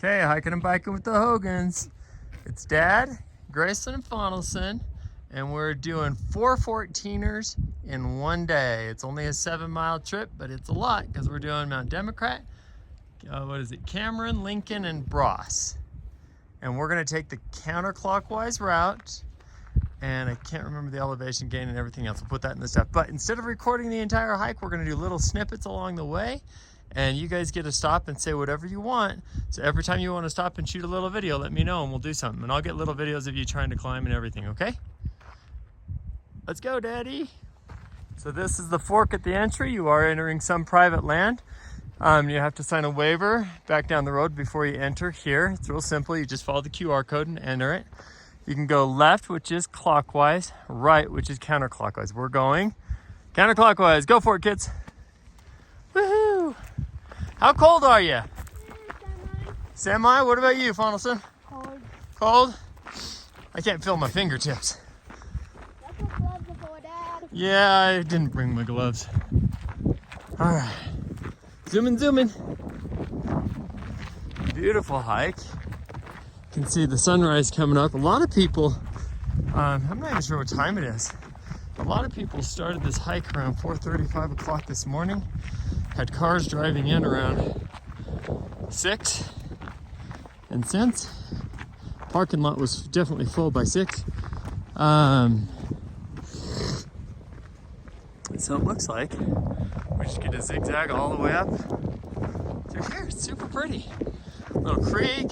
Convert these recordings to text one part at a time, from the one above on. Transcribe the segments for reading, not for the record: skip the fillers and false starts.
Okay, hiking and biking with the Hogans. It's Dad, Grayson, and Fonelson, and we're doing 4 14ers in one day. It's only a 7-mile trip, but it's a lot because we're doing Mount Democrat, Cameron, Lincoln, and Bross. And we're gonna take the counterclockwise route, and I can't remember the elevation gain and everything else. We'll put that in the stuff. But instead of recording the entire hike, we're gonna do little snippets along the way, and you guys get to stop and say whatever you want. So every time you want to stop and shoot a little video, let me know and we'll do something. And I'll get little videos of you trying to climb and everything, okay? Let's go, Daddy. So this is the fork at the entry. You are entering some private land. You have to sign a waiver back down the road before you enter here. It's real simple. You just follow the QR code and enter it. You can go left, which is clockwise, right, which is counterclockwise. We're going counterclockwise. Go for it, kids. Woohoo! How cold are you? Semi? What about you, Fonelson? Cold. Cold? I can't feel my fingertips. That's what gloves are for, Dad. Yeah, I didn't bring my gloves. All right. Zooming. Beautiful hike. You can see the sunrise coming up. A lot of people, I'm not even sure what time it is. A lot of people started this hike around 4:30, 5 o'clock this morning. Had cars driving in around 6. And since parking lot was definitely full by 6. So it looks like we just get a zigzag all the way up through here. It's super pretty. Little creek.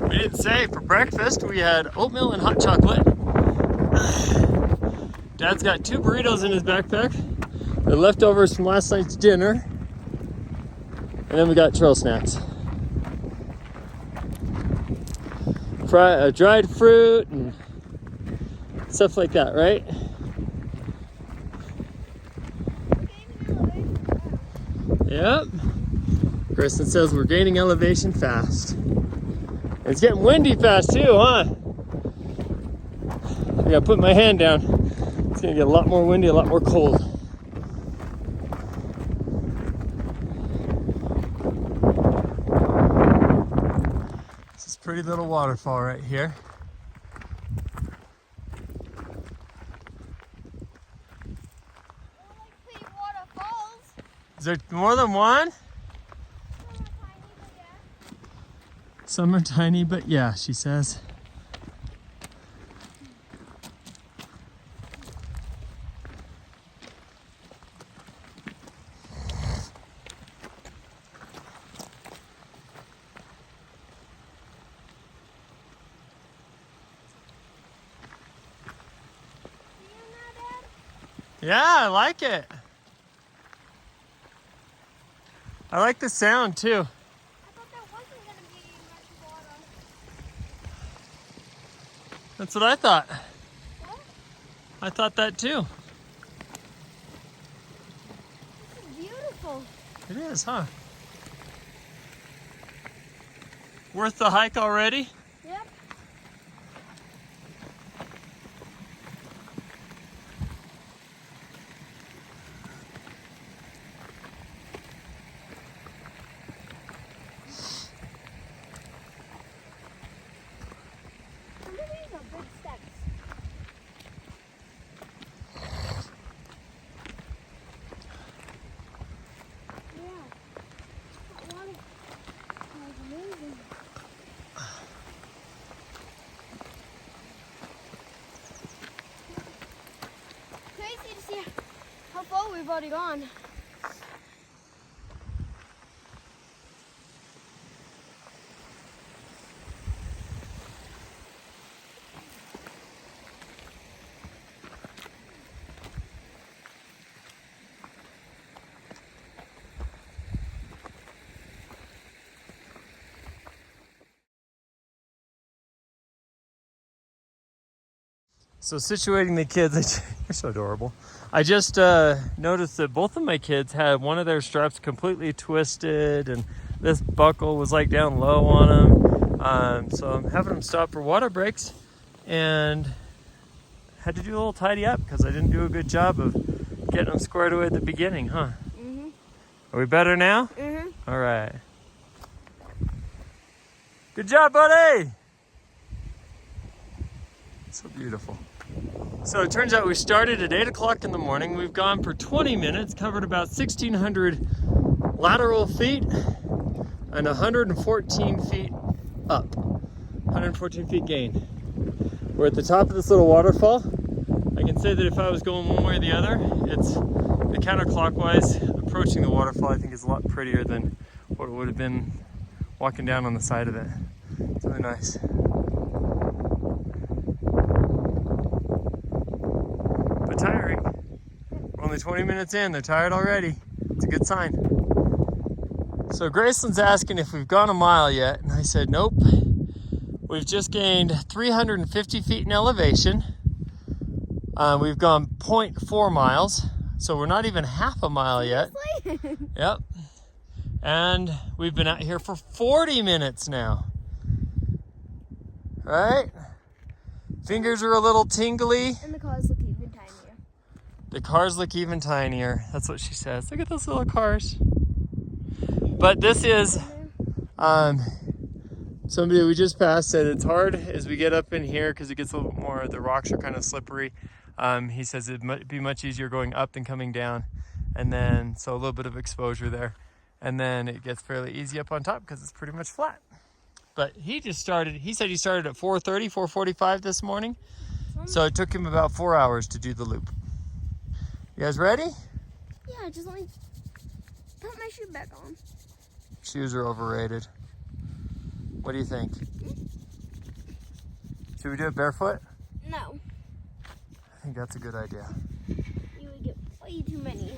We didn't say, for breakfast we had oatmeal and hot chocolate. Dad's got 2 burritos in his backpack. They're leftovers from last night's dinner. And then we got trail snacks. Dried fruit and stuff like that, right? Yep. Kristen says we're gaining elevation fast. It's getting windy fast too, huh? I gotta put my hand down. It's gonna get a lot more windy, a lot more cold. This is a pretty little waterfall right here. Is there more than one? Some are tiny, but yeah, she says. Yeah, I like it. I like the sound too. That's what I thought. What? I thought that too. This is beautiful. It is, huh? Worth the hike already? Yep. Some of these are big steps. Oh, we've already gone. So situating the kids, you're so adorable. I just noticed that both of my kids had one of their straps completely twisted and this buckle was like down low on them. So I'm having them stop for water breaks and had to do a little tidy up because I didn't do a good job of getting them squared away at the beginning, huh? Mm-hmm. Are we better now? Mm-hmm. All right. Good job, buddy! So beautiful. So it turns out we started at 8 o'clock in the morning. We've gone for 20 minutes, covered about 1,600 lateral feet and 114 feet up. 114 feet gain. We're at the top of this little waterfall. I can say that if I was going one way or the other, it's the counterclockwise approaching the waterfall. I think is a lot prettier than what it would have been walking down on the side of it. It's really nice. But tiring. We're only 20 minutes in, they're tired already. It's a good sign. So Graceland's asking if we've gone a mile yet, and I said nope. We've just gained 350 feet in elevation. We've gone 0.4 miles, so we're not even half a mile yet. Yep. And we've been out here for 40 minutes now. Right? Fingers are a little tingly. And the cars look even tinier. The cars look even tinier. That's what she says. Look at those little cars. But this is somebody we just passed said it's hard as we get up in here because it gets a little bit more, the rocks are kind of slippery. He says it might be much easier going up than coming down. And then, so a little bit of exposure there. And then it gets fairly easy up on top because it's pretty much flat. But he just started, he said he started at 4:30, 4:45 this morning. So it took him about 4 hours to do the loop. You guys ready? Yeah, just let me put my shoe back on. Shoes are overrated. What do you think? Should we do it barefoot? No. I think that's a good idea. You would get way too many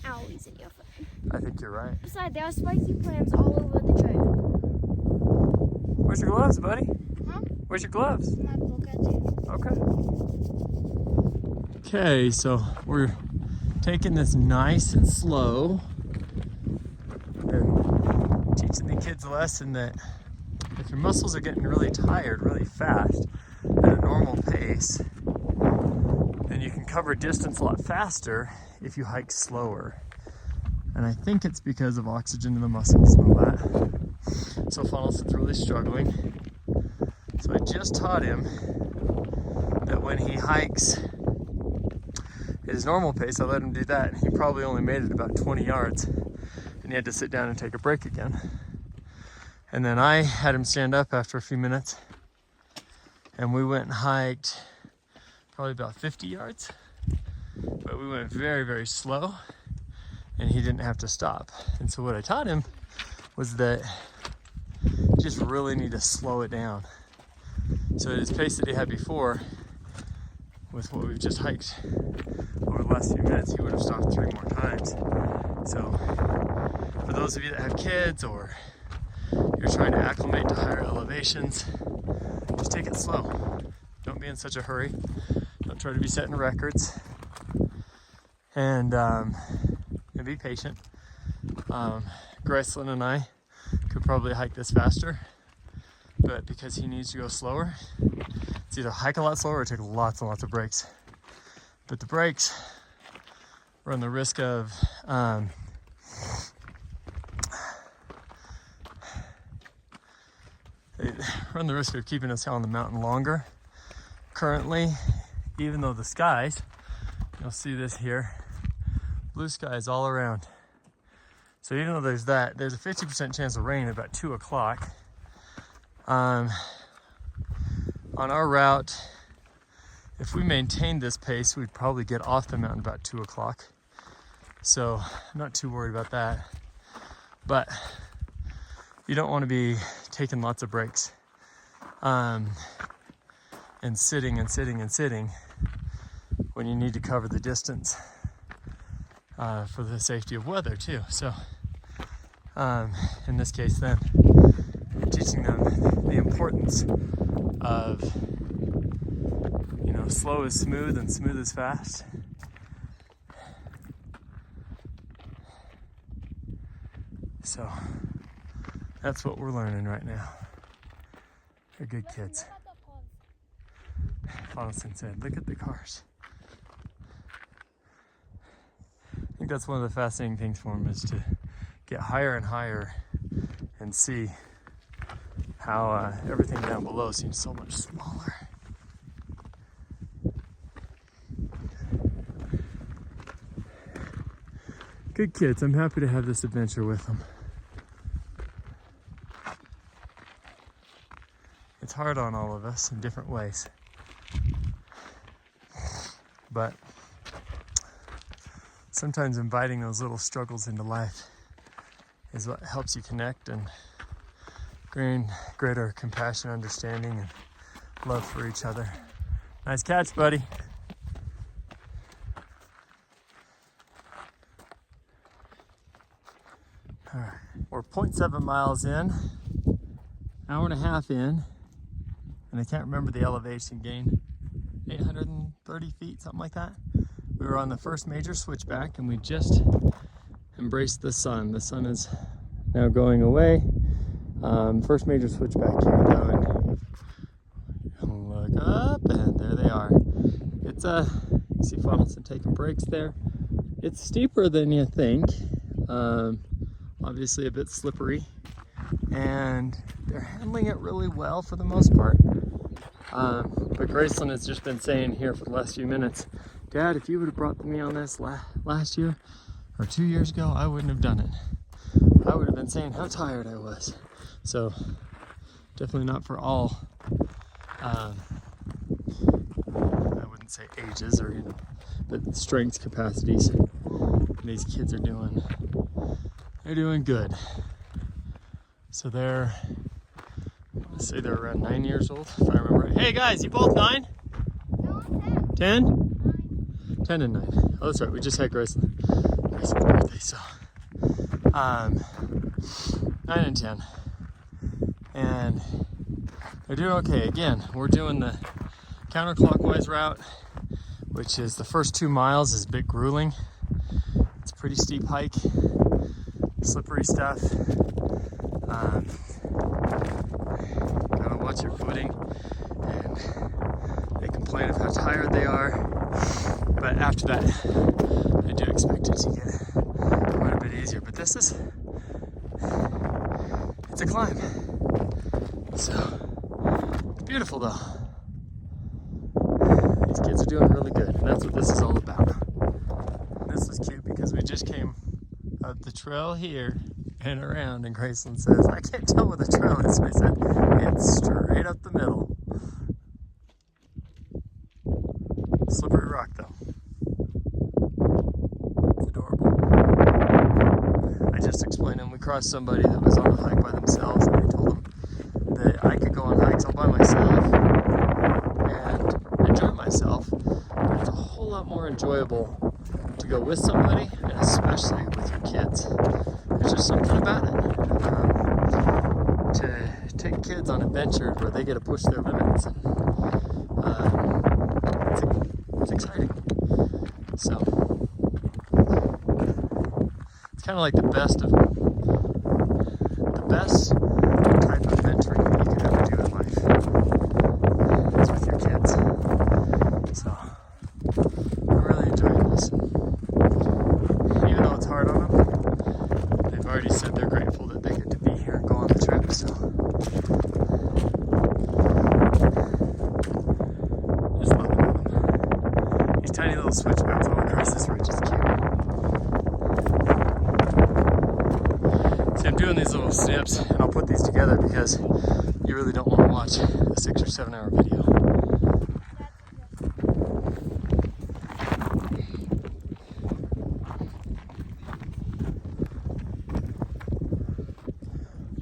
owies in your foot. I think you're right. Besides, there are spiky plants all over the trail. Where's your gloves, buddy? Huh? Where's your gloves? My pocket too. Okay. Okay, so we're taking this nice and slow and teaching the kids a lesson that if your muscles are getting really tired really fast at a normal pace, then you can cover distance a lot faster if you hike slower. And I think it's because of oxygen in the muscles and all that. So Funnelson's really struggling. So I just taught him that when he hikes at his normal pace, I let him do that. He probably only made it about 20 yards and he had to sit down and take a break again. And then I had him stand up after a few minutes and we went and hiked probably about 50 yards, but we went very, very slow and he didn't have to stop. And so what I taught him was that you just really need to slow it down. So his pace that he had before, with what we've just hiked over the last few minutes, he would have stopped 3 more times. So for those of you that have kids or you're trying to acclimate to higher elevations, just take it slow. Don't be in such a hurry. Don't try to be setting records. And be patient. Graceland and I could probably hike this faster, but because he needs to go slower, it's either hike a lot slower or take lots and lots of breaks. But the breaks run the risk of they run the risk of keeping us on the mountain longer. Currently, even though the skies, you'll see this here, blue skies all around. So even though there's that, there's a 50% chance of rain at about 2 o'clock. On our route, if we maintained this pace, we'd probably get off the mountain about 2 o'clock. So I'm not too worried about that. But you don't want to be taking lots of breaks and sitting when you need to cover the distance for the safety of weather too. So in this case then, teaching them the importance of, you know, slow is smooth and smooth is fast. So that's what we're learning right now. They're good kids. Faunelson said, look at the cars. I think that's one of the fascinating things for them, is to get higher and higher and see how everything down below seems so much smaller. Good kids. I'm happy to have this adventure with them. It's hard on all of us in different ways. But sometimes inviting those little struggles into life is what helps you connect and gain greater compassion, understanding, and love for each other. Nice catch, buddy. All right, we're 0.7 miles in, hour and a half in, and I can't remember the elevation gain, 830 feet, something like that. We were on the first major switchback and we just embraced the sun. The sun is now going away. First major switchback here though, and look up and there they are. It's you see Faunelson taking breaks there. It's steeper than you think. Obviously a bit slippery, and they're handling it really well for the most part. But Graceland has just been saying here for the last few minutes, Dad, if you would have brought me on this last year or 2 years ago, I wouldn't have done it. I would have been saying how tired I was. So definitely not for all, I wouldn't say ages or, you know, but strengths, capacities. These kids are doing good. So they're, let's say they're around 9 years old, if I remember right. Hey guys, you both 9? No, 10. 10? 9. 10 and 9. Oh, that's right. We just had Graceland's birthday, so 9 and 10, and they're doing okay. Again, we're doing the counterclockwise route, which is the first 2 miles is a bit grueling. It's a pretty steep hike, slippery stuff. Gotta watch your footing, and they complain of how tired they are. But after that, I do expect it to get quite a bit easier. But this is, it's a climb. So, it's beautiful though. These kids are doing really good, and that's what this is all about. This is cute because we just came up the trail here and around, and Graceland says, I can't tell where the trail is. And I said, it's straight up the middle. Slippery rock though. It's adorable. I just explained to them we crossed somebody that was on a hike by themselves, and I told them that I could go on hikes all by myself and enjoy myself, but it's a whole lot more enjoyable to go with somebody, and especially with your kids. There's just something about it. To take kids on adventures where they get to push their limits. It's exciting. So it's kind of like the best type of adventuring that you could ever do in life. It's with your kids. So I'm really enjoying this. Even though it's hard on them, they've already said they're grateful that they get to be here and go on the trip. So just loving them. These tiny little switchbacks all across this ridge is cute. See, I'm doing these little snips, and I'll put these together because you really don't want to watch a 6 or 7 hour video.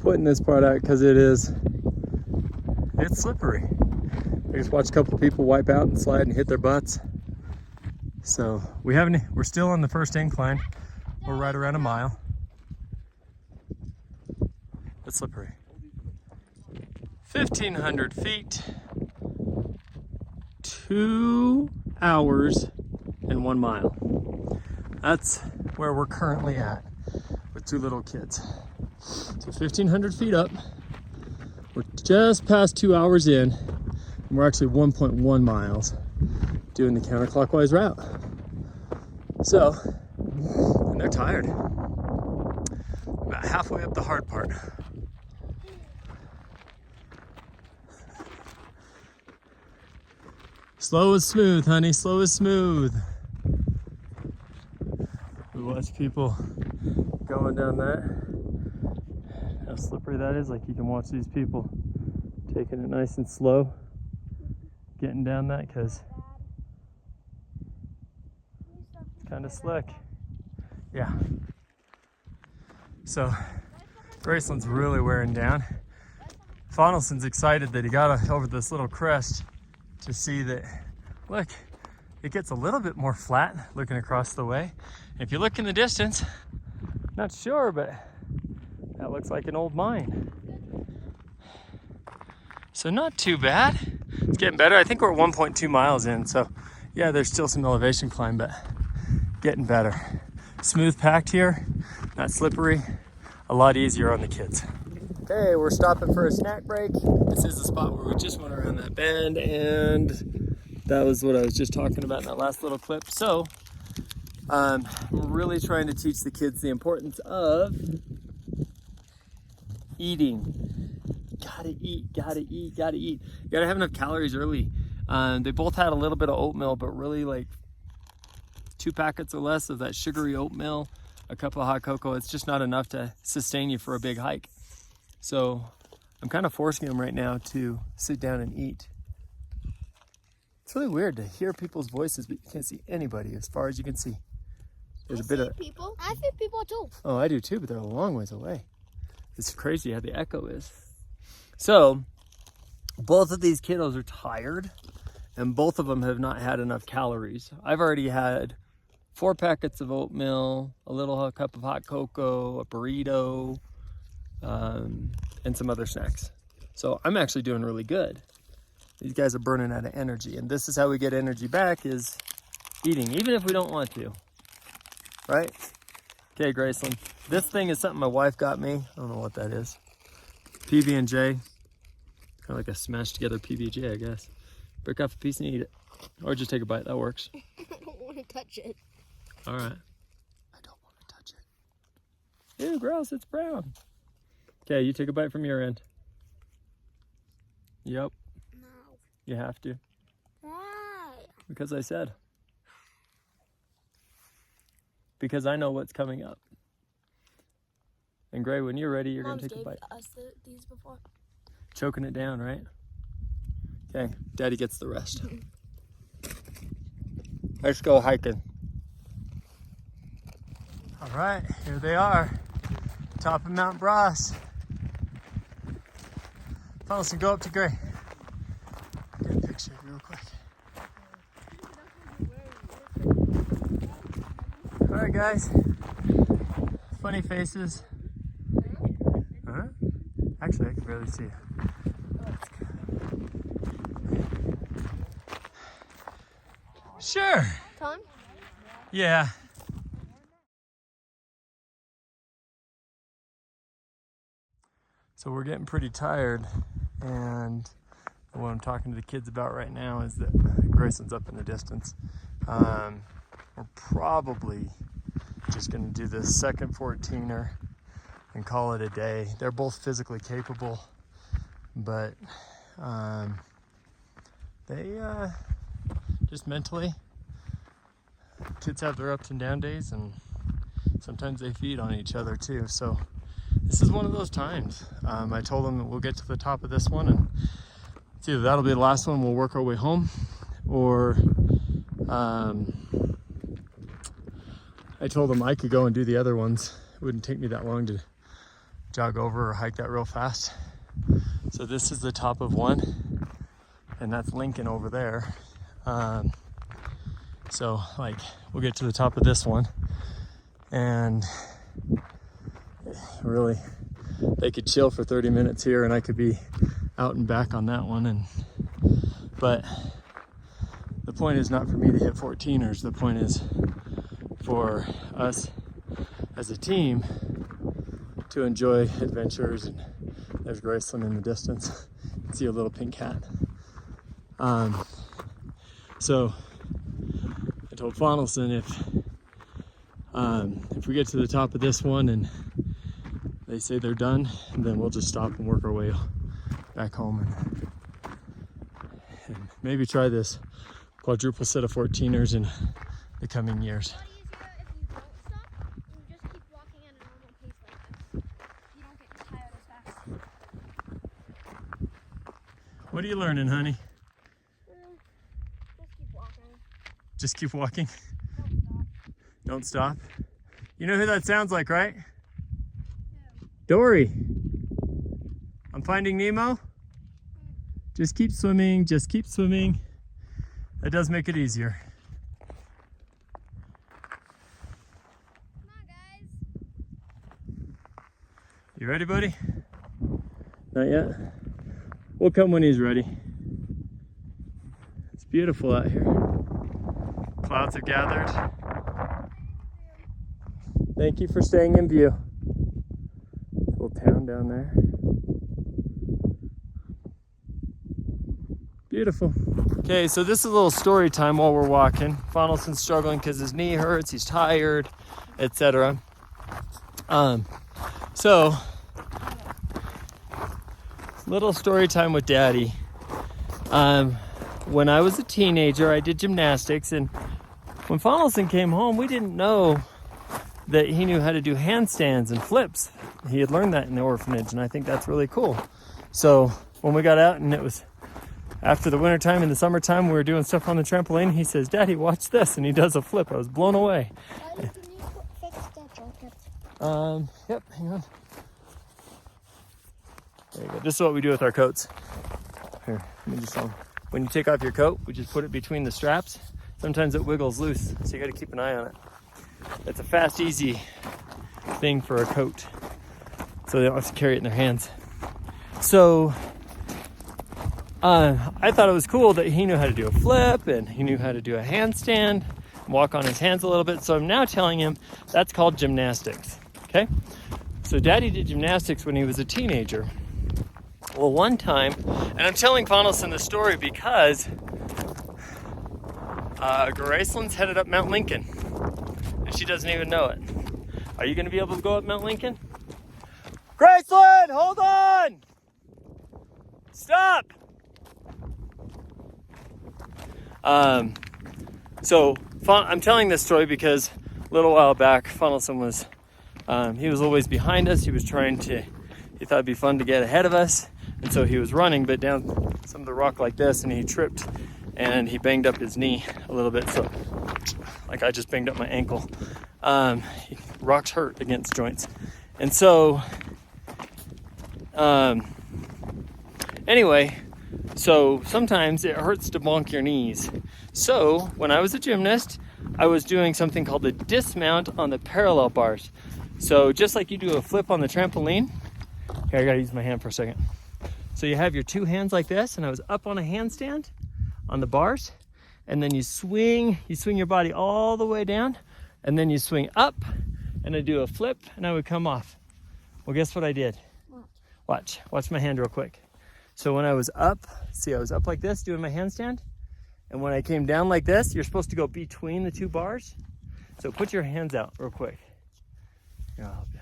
pointing this part out because it's slippery. I just watched a couple people wipe out and slide and hit their butts. So we're still on the first incline. We're right around a mile. It's slippery. 1,500 feet, 2 hours and 1 mile. That's where we're currently at with 2 little kids. So 1,500 feet up. We're just past 2 hours in, and we're actually 1.1 miles doing the counterclockwise route. So, and they're tired. About halfway up the hard part. Slow is smooth, honey, slow is smooth. We watch people going down that. How slippery that is, like you can watch these people taking it nice and slow, getting down that because it's kind of slick. Yeah. So Graceland's really wearing down. Fonnelson's excited that he got over this little crest to see that, look, it gets a little bit more flat looking across the way. If you look in the distance, not sure, but that looks like an old mine. So not too bad. It's getting better. I think we're 1.2 miles in, so yeah, there's still some elevation climb, but getting better. Smooth packed here, not slippery, a lot easier on the kids. Okay, we're stopping for a snack break. This is the spot where we just went around that bend, and that was what I was just talking about in that last little clip. So, I'm really trying to teach the kids the importance of eating. Gotta eat, gotta eat, gotta eat. You gotta have enough calories early. They both had a little bit of oatmeal, but really like 2 packets or less of that sugary oatmeal, a cup of hot cocoa. It's just not enough to sustain you for a big hike. So I'm kind of forcing them right now to sit down and eat. It's really weird to hear people's voices, but you can't see anybody as far as you can see. There's a bit of people. I see people too. Oh, I do too, but they're a long ways away. It's crazy how the echo is. So both of these kiddos are tired, and both of them have not had enough calories. I've already had 4 packets of oatmeal, a little cup of hot cocoa, a burrito, and some other snacks. So I'm actually doing really good. These guys are burning out of energy, and this is how we get energy back, is eating, even if we don't want to, right? Okay, Graceland, this thing is something my wife got me. I don't know what that is. PB&J, kind of like a smashed together PB&J, I guess. Break off a piece and eat it, or just take a bite, that works. I don't want to touch it. All right. I don't want to touch it. Ew, gross, it's brown. Okay, you take a bite from your end. Yep. No. You have to. Why? Because I said. Because I know what's coming up. And Gray, when you're ready, you're going to take a bite. Us these before. Choking it down, right? Okay, Daddy gets the rest. Let's go hiking. All right, here they are. Top of Mount Bras. Fonnelson, go up to Gray. Get a picture real quick. All right, guys. Funny faces. Huh? Actually, I can barely see you. Sure. Tom? Yeah. So we're getting pretty tired, and what I'm talking to the kids about right now is that Graceland's up in the distance. We're probably just going to do this second 14er and call it a day. They're both physically capable, but they just mentally, kids have their ups and down days, and sometimes they feed on each other too. So this is one of those times. I told them that we'll get to the top of this one, and it's either that'll be the last one, we'll work our way home, or I told them I could go and do the other ones. It wouldn't take me that long to jog over or hike that real fast. So this is the top of one, and that's Lincoln over there. So like we'll get to the top of this one, and really they could chill for 30 minutes here, and I could be out and back on that one. But the point is not for me to hit 14ers. The point is for us as a team to enjoy adventures. And there's Graceland in the distance. You can see a little pink cat. So I told Fonnelson if we get to the top of this one and they say they're done, then we'll just stop and work our way back home and maybe try this quadruple set of 14ers in the coming years. What are you learning, honey? Just keep walking. Just keep walking? Don't stop. Don't stop? You know who that sounds like, right? Who? Dory. I'm Finding Nemo. Just keep swimming, just keep swimming. That does make it easier. Come on, guys. You ready, buddy? Not yet? We'll come when he's ready. It's beautiful out here. Clouds have gathered. Thank you for staying in view. Little town down there. Beautiful. Okay, so this is a little story time while we're walking. Fonnelson's struggling because his knee hurts, he's tired, etc. So little story time with Daddy. When I was a teenager, I did gymnastics, and when Fonnelson came home, we didn't know that he knew how to do handstands and flips. He had learned that in the orphanage, and I think that's really cool. So when we got out and it was after the wintertime and the summertime, we were doing stuff on the trampoline, he says, "Daddy, watch this," and he does a flip. I was blown away. Daddy, can you fix that jacket? Yep, hang on. There you go. This is what we do with our coats. Here, let me just when you take off your coat, we just put it between the straps. Sometimes it wiggles loose, so you got to keep an eye on it. It's a fast, easy thing for a coat, so they don't have to carry it in their hands. So I thought it was cool that he knew how to do a flip and he knew how to do a handstand, walk on his hands a little bit. So I'm now telling him that's called gymnastics. Okay, so Daddy did gymnastics when he was a teenager. Well, one time, and I'm telling Fonnelson this story because Graceland's headed up Mount Lincoln, and she doesn't even know it. Are you going to be able to go up Mount Lincoln? Graceland, hold on! Stop! So I'm telling this story because a little while back, Fonnelson was, he was always behind us. He was he thought it'd be fun to get ahead of us. And so he was running, but down some of the rock like this, and he tripped and he banged up his knee a little bit. So like I just banged up my ankle. Rocks hurt against joints. And so, anyway, so sometimes it hurts to bonk your knees. So when I was a gymnast, I was doing something called a dismount on the parallel bars. So just like you do a flip on the trampoline, here I gotta use my hand for a second. So you have your two hands like this, and I was up on a handstand on the bars, and then you swing your body all the way down, and then you swing up, and I do a flip, and I would come off. Well, guess what I did? Watch my hand real quick. So when I was up, see, I was up like this doing my handstand, and when I came down like this, you're supposed to go between the two bars. So put your hands out real quick. Here, I'll help you.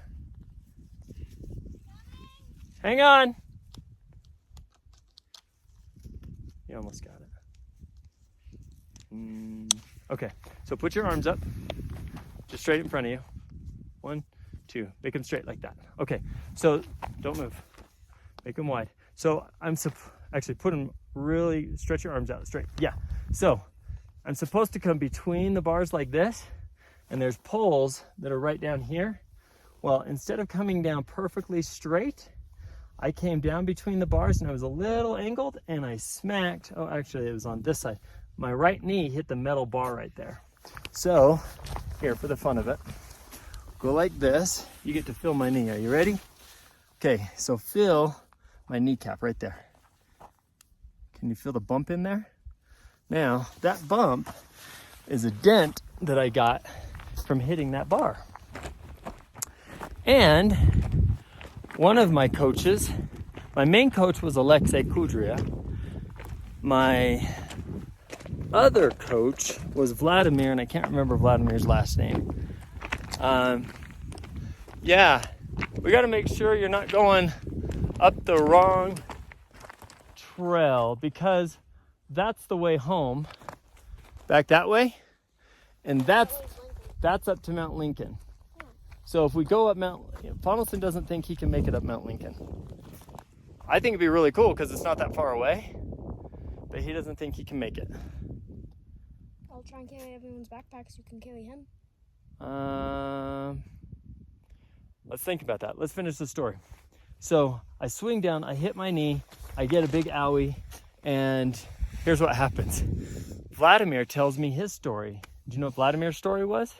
Hang on. You almost got it. Okay, so put your arms up, just straight in front of you. 1, 2, make them straight like that. Okay, so don't move, make them wide. So actually put them really, stretch your arms out straight. Yeah, so I'm supposed to come between the bars like this, and there's poles that are right down here. Well, instead of coming down perfectly straight, I came down between the bars and I was a little angled and I smacked, oh, actually it was on this side. My right knee hit the metal bar right there. So, here, for the fun of it, go like this. You get to feel my knee. Are you ready? Okay, so feel my kneecap right there. Can you feel the bump in there? Now, that bump is a dent that I got from hitting that bar. And one of my coaches, my main coach was Alexei Kudria. My other coach was Vladimir, and I can't remember Vladimir's last name. Yeah, we got to make sure you're not going up the wrong trail, because that's the way home, back that way, and that's up to Mount Lincoln. So if we go up Fonnelson doesn't think he can make it up Mount Lincoln. I think it'd be really cool because it's not that far away, but he doesn't think he can make it. I'll try and carry everyone's backpacks. You can carry him. Let's think about that. Let's finish the story. So I swing down, I hit my knee, I get a big owie, and here's what happens. Vladimir tells me his story. Do you know what Vladimir's story was?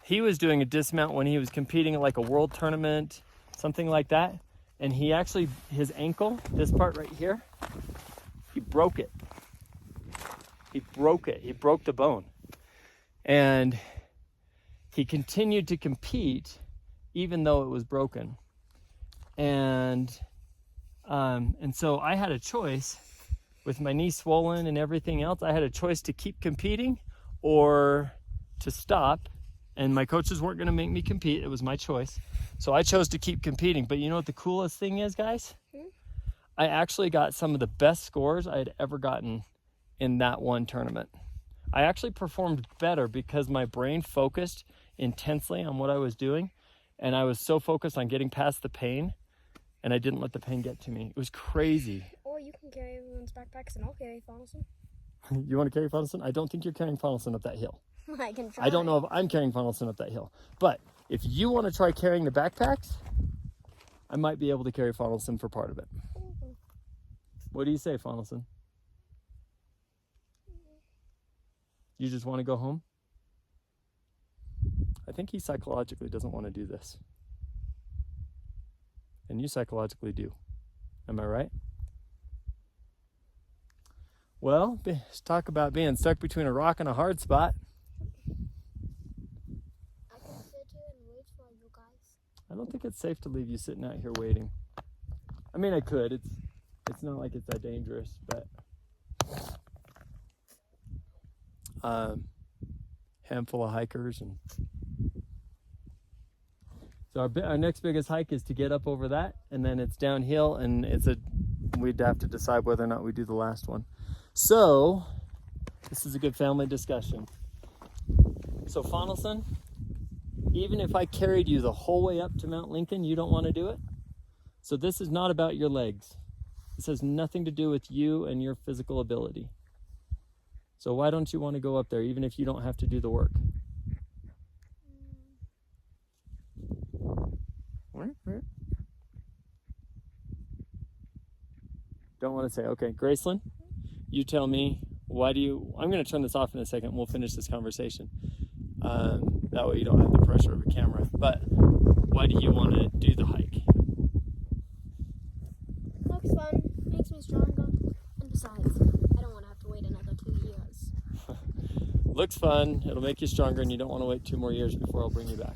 He was doing a dismount when he was competing at like a world tournament, something like that. And he actually, his ankle, this part right here, he broke it. He broke it. He broke the bone. And he continued to compete even though it was broken. And so I had a choice with my knee swollen and everything else. I had a choice to keep competing or to stop. And my coaches weren't going to make me compete. It was my choice. So I chose to keep competing. But you know what the coolest thing is, guys? I actually got some of the best scores I had ever gotten in that one tournament. I actually performed better because my brain focused intensely on what I was doing. And I was so focused on getting past the pain. And I didn't let the pain get to me. It was crazy. Or you can carry everyone's backpacks and I'll carry Fonnelson. You want to carry Fonnelson? I don't think you're carrying Fonnelson up that hill. I can try. I don't know if I'm carrying Fonnelson up that hill. But if you want to try carrying the backpacks, I might be able to carry Fonnelson for part of it. What do you say, Fonnelson? You just want to go home? I think he psychologically doesn't want to do this. And you psychologically do. Am I right? Well, let's talk about being stuck between a rock and a hard spot. I can sit here and wait for you guys. I don't think it's safe to leave you sitting out here waiting. I mean, I could. It's not like it's that dangerous, but handful of hikers, and so our next biggest hike is to get up over that, and then it's downhill, and we'd have to decide whether or not we do the last one. So this is a good family discussion. So Fonnelson, even if I carried you the whole way up to Mount Lincoln, you don't want to do it? So this is not about your legs. This has nothing to do with you and your physical ability. So why don't you want to go up there, even if you don't have to do the work? Don't want to say, okay, Graceland, you tell me, I'm going to turn this off in a second and we'll finish this conversation. That way you don't have the pressure of a camera. But why do you want to do the hike? Looks fun, makes me stronger, and besides, I don't want to have to wait another 2 years. Looks fun, it'll make you stronger, and you don't want to wait 2 more years before I'll bring you back.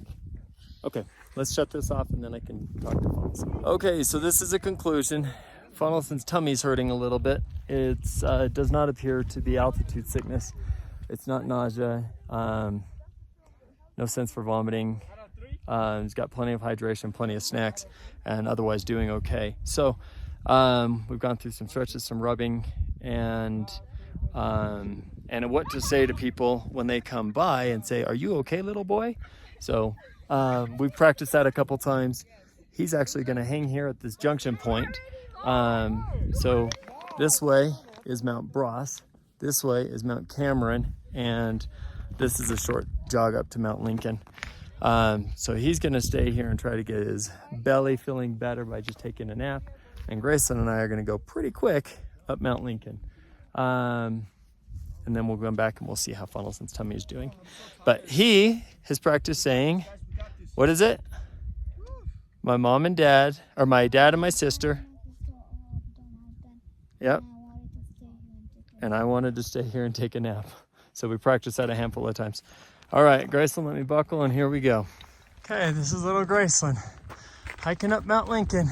Okay, let's shut this off and then I can talk to Fonnelson. Okay, so this is a conclusion. Fonnelson's tummy's hurting a little bit. It does not appear to be altitude sickness. It's not nausea, no sense for vomiting. He's got plenty of hydration, plenty of snacks, and otherwise doing okay. So we've gone through some stretches, some rubbing, and what to say to people when they come by and say, "Are you okay, little boy?" So we've practiced that a couple times. He's actually going to hang here at this junction point. So this way is Mount Bross, this way is Mount Cameron, and this is a short jog up to Mount Lincoln. So he's gonna stay here and try to get his belly feeling better by just taking a nap. And Grayson and I are gonna go pretty quick up Mount Lincoln. And then we'll go back and we'll see how Funnelson's tummy is doing. But he has practiced saying, what is it? My mom and dad, or my dad and my sister. Yep. And I wanted to stay here and take a nap. So we practiced that a handful of times. All right, Graceland, let me buckle and here we go. Okay, this is little Graceland, hiking up Mount Lincoln.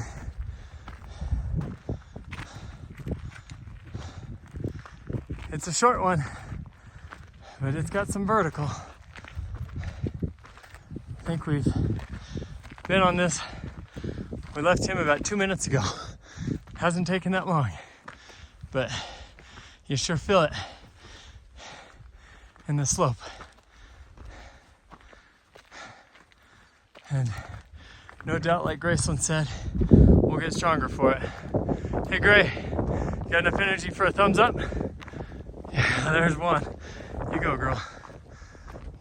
It's a short one, but it's got some vertical. I think we've been on this. We left him about 2 minutes ago. Hasn't taken that long, but you sure feel it in the slope. And no doubt, like Graceland said, we'll get stronger for it. Hey Gray, you got enough energy for a thumbs up? Yeah, there's one. You go, girl.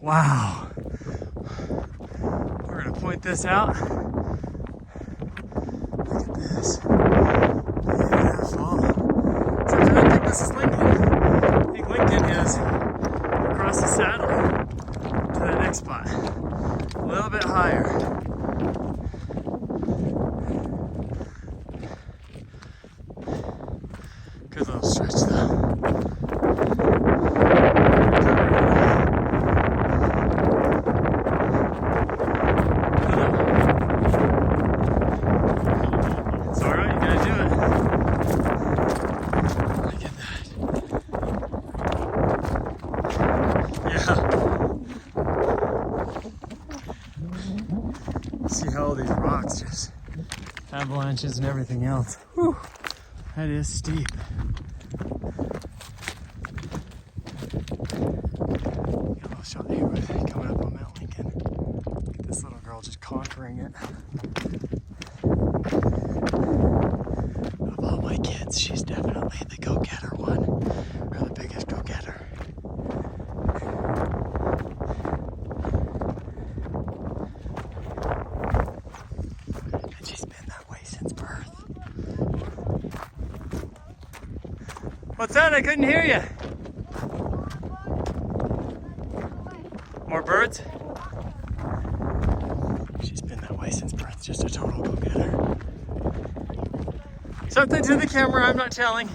Wow. We're gonna point this out. Look at this. Beautiful. Except I don't think this is Lincoln. I think Lincoln is across the saddle to the next spot. A little bit higher. Good little stretch though. It's alright, you gotta do it. Look at that. Yeah. See how all these rocks just avalanches and everything else. Whew, that is steep. Got a little shot here with it coming up on Mount Lincoln. Look at this little girl just conquering it. Of all my kids, she's definitely the go-getter one, or the biggest go-getter. And she's been that way since birth. What's that? I couldn't hear you. More birds? She's been that way since birth, just a total go-getter. Something to the camera I'm not telling.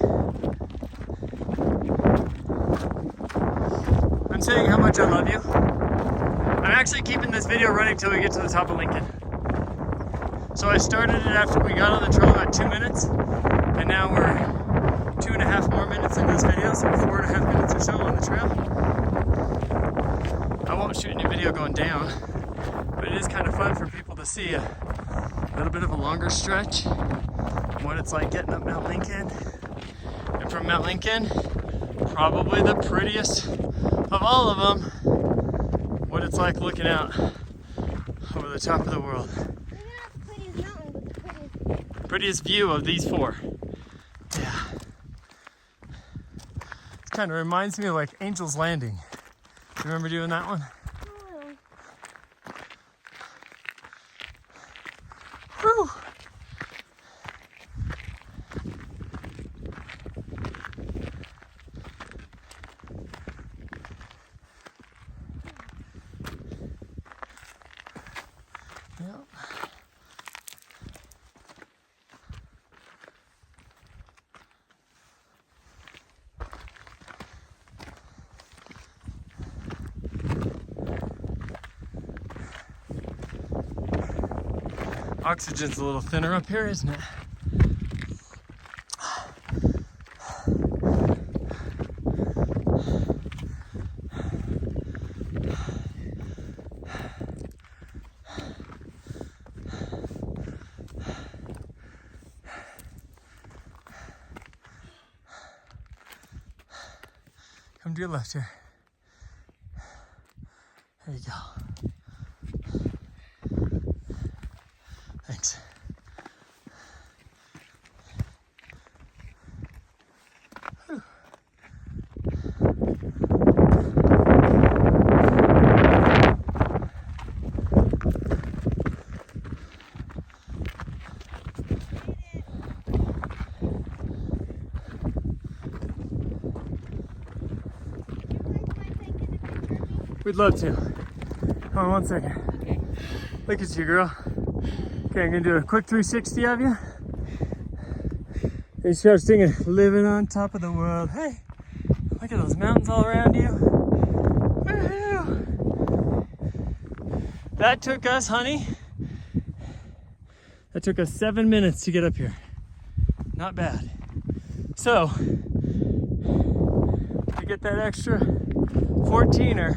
I'm saying how much I love you. I'm actually keeping this video running till we get to the top of Lincoln. So I started it after we got on the trail about 2 minutes, and now we're 2.5 more minutes into this video, so 4.5 minutes or so on the trail. I won't shoot any video going down, but it is kind of fun for people to see a little bit of a longer stretch, what it's like getting up Mount Lincoln. And from Mount Lincoln, probably the prettiest of all of them, what it's like looking out over the top of the world. Maybe not the prettiest mountain, but the Prettiest view of these four. Yeah. It kind of reminds me of like Angel's Landing. You remember doing that one? Whew. Yep. Oxygen's a little thinner up here, isn't it? Come to your left here. There you go. Thanks. Whew. We'd love to. Hold on 1 second. Okay. Look at you, girl. Okay, I'm gonna do a quick 360 of you. And you start singing, living on top of the world. Hey, look at those mountains all around you. Woohoo! That took us, honey. That took us 7 minutes to get up here. Not bad. So, to get that extra 14er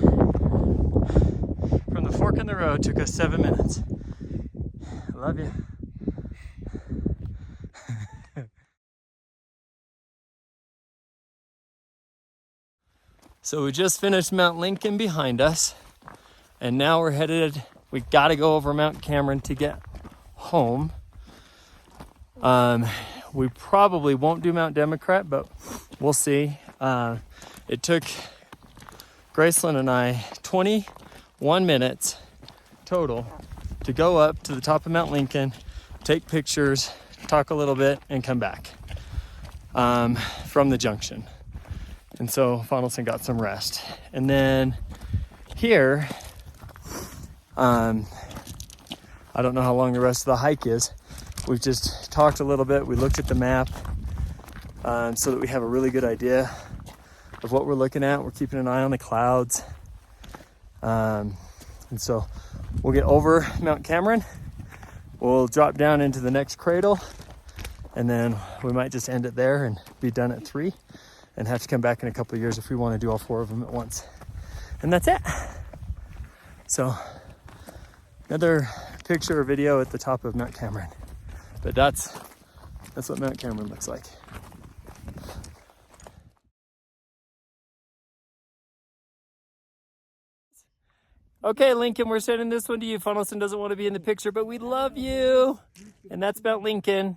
from the fork in the road took us 7 minutes. I love you. So we just finished Mount Lincoln behind us, and now we're headed, we gotta go over Mount Cameron to get home. We probably won't do Mount Democrat, but we'll see. It took Graceland and I 21 minutes total to go up to the top of Mount Lincoln, take pictures, talk a little bit, and come back from the junction. And so Fonnelson got some rest. And then here, I don't know how long the rest of the hike is. We've just talked a little bit. We looked at the map so that we have a really good idea of what we're looking at. We're keeping an eye on the clouds. And so we'll get over Mount Cameron. We'll drop down into the next cradle, and then we might just end it there and be done at 3 and have to come back in a couple of years if we want to do all 4 of them at once. And that's it. So another picture or video at the top of Mount Cameron. But that's what Mount Cameron looks like. Okay, Lincoln, we're sending this one to you. Fonnelson doesn't want to be in the picture, but we love you. And that's Mount Lincoln.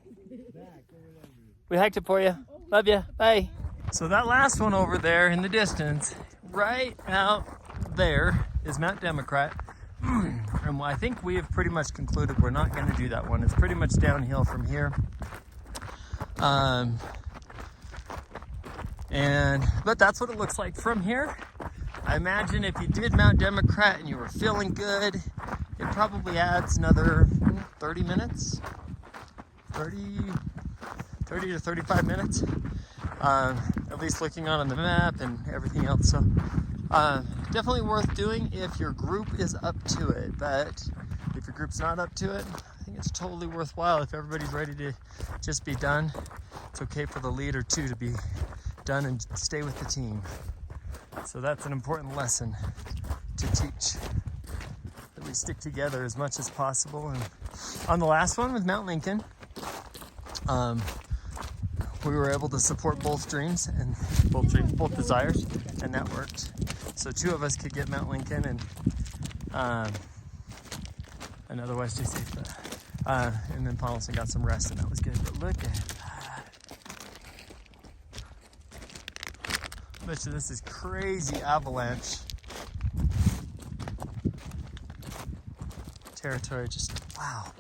We hiked it for you. Love you. Bye. So that last one over there in the distance, right out there, is Mount Democrat. And I think we have pretty much concluded we're not going to do that one. It's pretty much downhill from here. But that's what it looks like from here. I imagine if you did Mount Democrat and you were feeling good, it probably adds another 30 minutes, 30 to 35 minutes, at least looking on the map and everything else. So definitely worth doing if your group is up to it. But if your group's not up to it, I think it's totally worthwhile. If everybody's ready to just be done, it's okay for the leader too to be done and stay with the team. So that's an important lesson to teach, that we stick together as much as possible. And on the last one with Mount Lincoln, we were able to support both dreams and both desires, and that worked. So 2 of us could get Mount Lincoln and otherwise stay safe. And then Fonnelson got some rest, and that was good. But look at that. I bet you this is crazy avalanche territory. Just wow.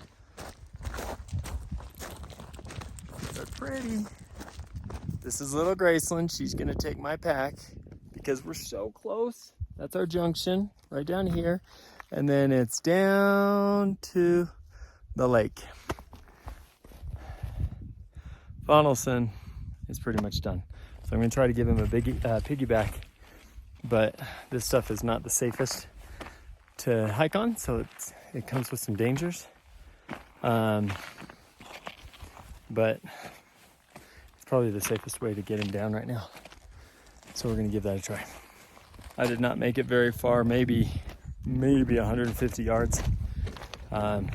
They're pretty. This is little Graceland. She's gonna take my pack because we're so close. That's our junction right down here. And then it's down to the lake. Fonnelson is pretty much done. So I'm gonna try to give him a big piggyback, but this stuff is not the safest to hike on, so it comes with some dangers. But it's probably the safest way to get him down right now. So we're gonna give that a try. I did not make it very far, maybe 150 yards. And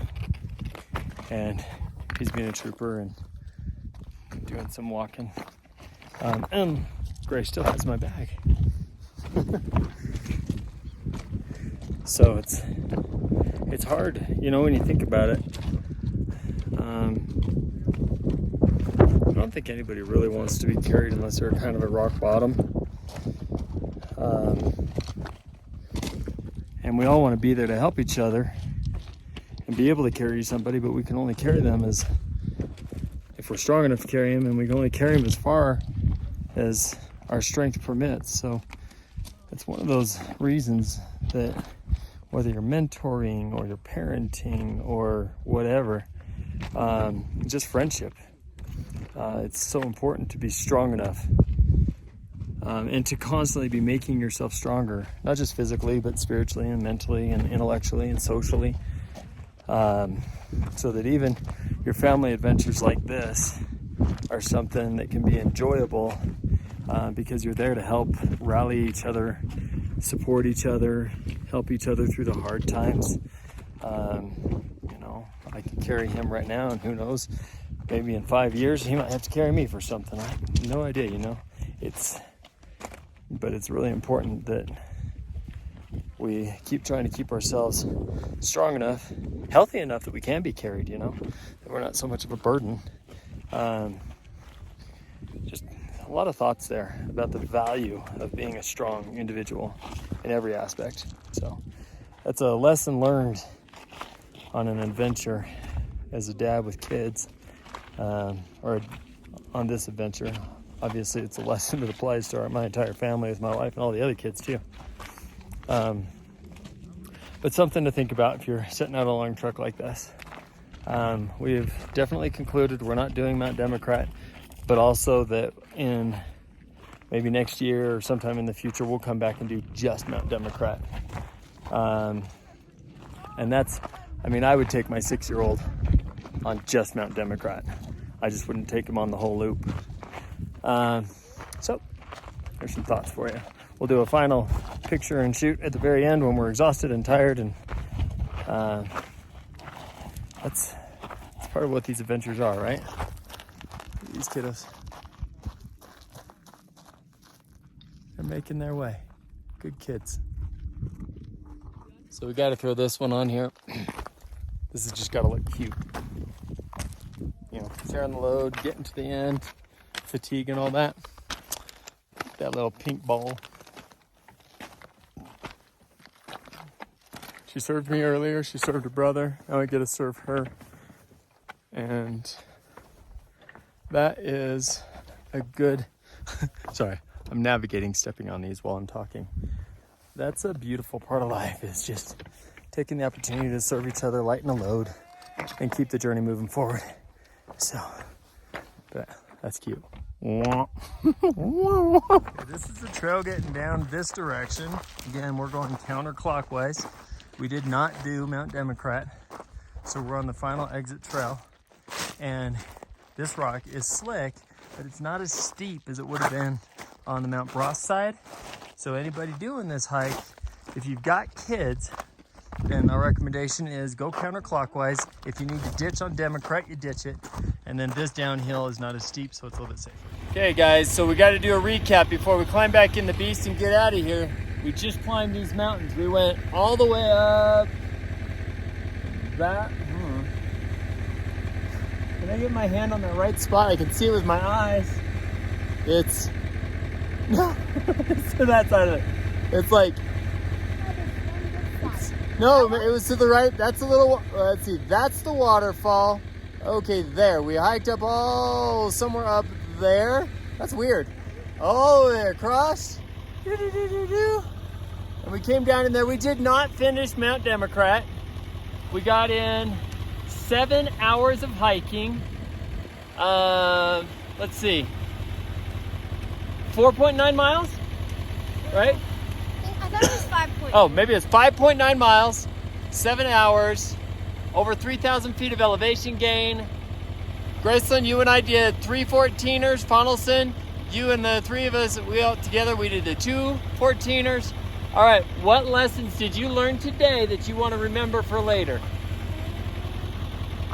he's being a trooper and doing some walking. And Grace still has my bag. So it's hard, you know, when you think about it. I don't think anybody really wants to be carried unless they're kind of at rock bottom. And we all want to be there to help each other and be able to carry somebody, but we can only carry them as if we're strong enough to carry them, and we can only carry them as far as our strength permits. So it's one of those reasons that whether you're mentoring or you're parenting or whatever, just friendship. It's so important to be strong enough and to constantly be making yourself stronger, not just physically, but spiritually and mentally and intellectually and socially, so that even your family adventures like this are something that can be enjoyable because you're there to help rally each other, support each other, help each other through the hard times. You know, I can carry him right now, and who knows, maybe in 5 years he might have to carry me for something. I have no idea, you know. But it's really important that we keep trying to keep ourselves strong enough, healthy enough that we can be carried, you know, that we're not so much of a burden. Just a lot of thoughts there about the value of being a strong individual in every aspect. So that's a lesson learned on an adventure as a dad with kids, or on this adventure. Obviously, it's a lesson that applies to my entire family with my wife and all the other kids too. But something to think about if you're setting out on a long trek like this. We've definitely concluded we're not doing Mount Democrat, but also that in maybe next year or sometime in the future, we'll come back and do just Mount Democrat. And that's, I mean, I would take my 6-year-old on just Mount Democrat. I just wouldn't take him on the whole loop. So there's some thoughts for you. We'll do a final picture and shoot at the very end when we're exhausted and tired, and that's part of what these adventures are, right? These kiddos, they're making their way. Good kids. So we got to throw this one on here. This has just got to look cute. You know, sharing the load, getting to the end, fatigue and all that. That little pink ball. She served me earlier. She served her brother. Now I get to serve her. And that is a good, sorry, I'm navigating, stepping on these while I'm talking. That's a beautiful part of life, is just taking the opportunity to serve each other, lighten a load, and keep the journey moving forward. So, but that's cute. This is the trail getting down this direction. Again, we're going counterclockwise. We did not do Mount Democrat, so we're on the final exit trail. And this rock is slick, but it's not as steep as it would have been on the Mount Bross side. So anybody doing this hike, if you've got kids, then our recommendation is go counterclockwise. If you need to ditch on Democrat, you ditch it. And then this downhill is not as steep, so it's a little bit safer. Okay guys, so we got to do a recap before we climb back in the beast and get out of here. We just climbed these mountains. We went all the way up that. Can I get my hand on the right spot? I can see it with my eyes. It's no, it's to that side of it. It's like, no, it was to the right. That's a little, let's see, that's the waterfall. Okay, there. We hiked up all somewhere up there. That's weird. All the way across. And we came down in there. We did not finish Mount Democrat. We got in 7 hours of hiking. Let's see. 4.9 miles, right? I thought it was 5. Oh, maybe it's 5.9 miles, 7 hours, over 3,000 feet of elevation gain. Graceland, you and I did 3 14ers. Funnelson, you and the three of us, we all together, we did the 2 14ers. All right, what lessons did you learn today that you want to remember for later?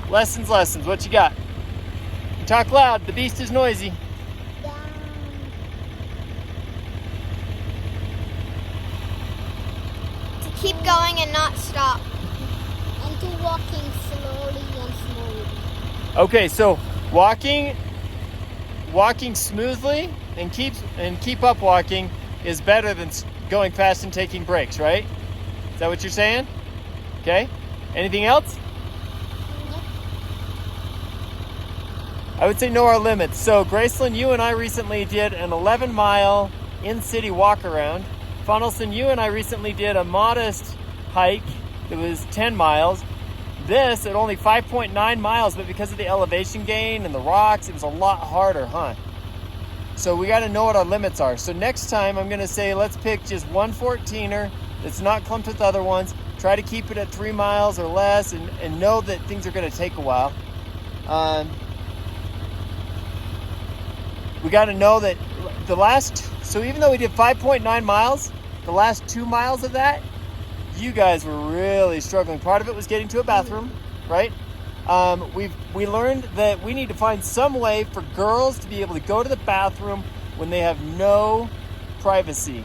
Lessons, what you got? Talk loud, the beast is noisy. To keep going and not stop. And to walking slowly and smoothly. Okay, so walking smoothly and keep up walking is better than going fast and taking breaks, right? Is that what you're saying? Okay. Anything else? I would say know our limits. So Graceland, you and I recently did an 11-mile in-city walk around. Funnelson, you and I recently did a modest hike. It was 10 miles. This at only 5.9 miles, but because of the elevation gain and the rocks, it was a lot harder, huh? So we got to know what our limits are. So next time I'm going to say let's pick just one 14er that's not clumped with other ones. Try to keep it at 3 miles or less, and know that things are going to take a while. We got to know that so even though we did 5.9 miles, the last 2 miles of that, you guys were really struggling. Part of it was getting to a bathroom, right? We learned that we need to find some way for girls to be able to go to the bathroom when they have no privacy.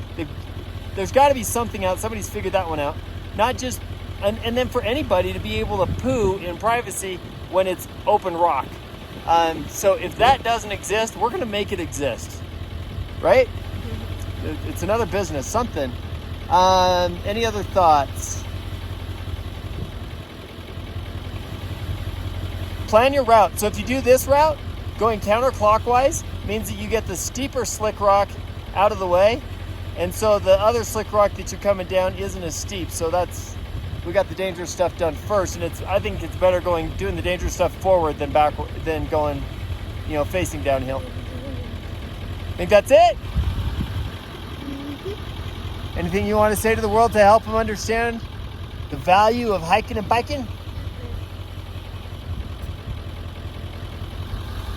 There's got to be something out. Somebody's figured that one out. Not just, and then for anybody to be able to poo in privacy when it's open rock. So if that doesn't exist, we're going to make it exist, right? It's another business, something. Any other thoughts? Plan your route. So if you do this route, going counterclockwise means that you get the steeper slick rock out of the way. And so the other slick rock that you're coming down isn't as steep. So we got the dangerous stuff done first. And I think it's better doing the dangerous stuff forward than backward, than going, facing downhill. Think that's it? Anything you want to say to the world to help them understand the value of hiking and biking?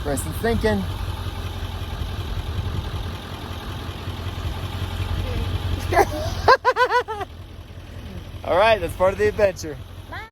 Grayson's thinking. All right, that's part of the adventure.